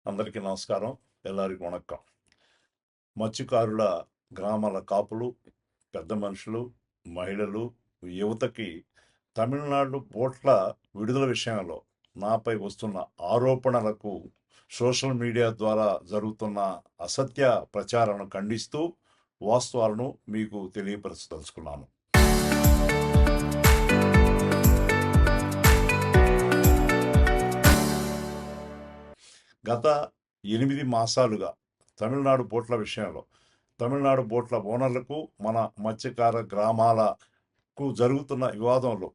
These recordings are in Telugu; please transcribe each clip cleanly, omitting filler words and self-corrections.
అందరికీ నమస్కారం. ఎల్లరికీ వణక్కం. మత్స్యకారుల గ్రామాల కాపులు, పెద్ద మనుషులు, మహిళలు, యువతకి తమిళనాడు బోట్ల విడుదల విషయంలో నాపై వస్తున్న ఆరోపణలకు సోషల్ మీడియా ద్వారా జరుగుతున్న అసత్య ప్రచారాలను ఖండిస్తూ వాస్తవాలను మీకు తెలియపరచదలుచుకున్నాను. గత 8 మాసాలుగా తమిళనాడు బోట్ల విషయంలో తమిళనాడు బోట్ల ఓనర్లకు మన మత్స్యకార గ్రామాలకు జరుగుతున్న వివాదంలో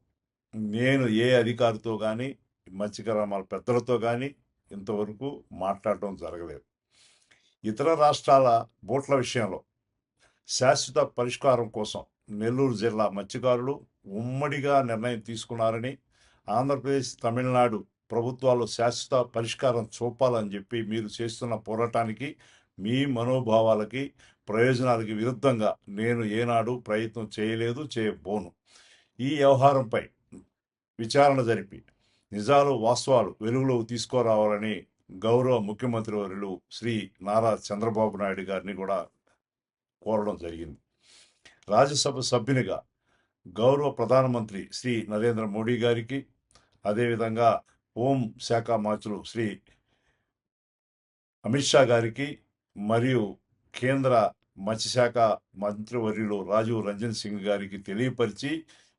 నేను ఏ అధికారితో కానీ మత్స్యకార గ్రామాల పెద్దలతో కానీ ఇంతవరకు మాట్లాడటం జరగలేదు. ఇతర రాష్ట్రాల బోట్ల విషయంలో శాశ్వత పరిష్కారం కోసం నెల్లూరు జిల్లా మత్స్యకారులు ఉమ్మడిగా నిర్ణయం తీసుకున్నారని, ఆంధ్రప్రదేశ్ తమిళనాడు ప్రభుత్వాలు శాశ్వత పరిష్కారం చూపాలని చెప్పి మీరు చేస్తున్న పోరాటానికి, మీ మనోభావాలకి, ప్రయోజనాలకి విరుద్ధంగా నేను ఏనాడు ప్రయత్నం చేయలేదు, చేయబోను. ఈ వ్యవహారంపై విచారణ జరిపి నిజాలు వాస్తవాలు వెలుగులోకి తీసుకురావాలని గౌరవ ముఖ్యమంత్రి వర్యులు శ్రీ నారా చంద్రబాబు నాయుడు గారిని కూడా కోరడం జరిగింది. రాజ్యసభ సభ్యునిగా గౌరవ ప్రధానమంత్రి శ్రీ నరేంద్ర మోడీ గారికి, అదేవిధంగా హోం శాఖ మంత్రులు శ్రీ అమిత్ షా గారికి మరియు కేంద్ర మత్స్యశాఖ మంత్రివర్యులు రాజీవ్ రంజన్ సింగ్ గారికి తెలియపరిచి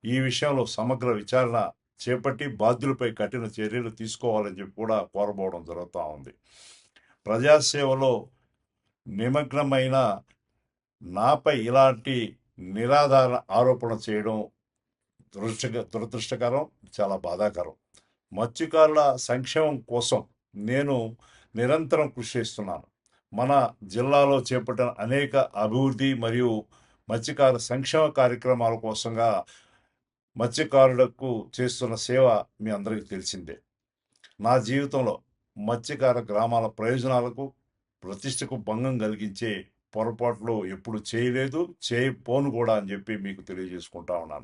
ఈ విషయంలో సమగ్ర విచారణ చేపట్టి బాధ్యులపై కఠిన చర్యలు తీసుకోవాలని చెప్పి కూడా కోరబోవడం జరుగుతూ ఉంది. ప్రజాసేవలో నిమగ్నమైన నాపై ఇలాంటి నిరాధార ఆరోపణ చేయడం దురదృష్టకరం, చాలా బాధాకరం. మత్స్యకారుల సంక్షేమం కోసం నేను నిరంతరం కృషి చేస్తున్నాను. మన జిల్లాలో చేపట్టిన అనేక అభివృద్ధి మరియు మత్స్యకార సంక్షేమ కార్యక్రమాల కోసంగా మత్స్యకారులకు చేస్తున్న సేవ మీ అందరికీ తెలిసిందే. నా జీవితంలో మత్స్యకార గ్రామాల ప్రయోజనాలకు, ప్రతిష్టకు భంగం కలిగించే పొరపాట్లు ఎప్పుడు చేయలేదు, చేయపోను కూడా అని చెప్పి మీకు తెలియజేసుకుంటా ఉన్నాను.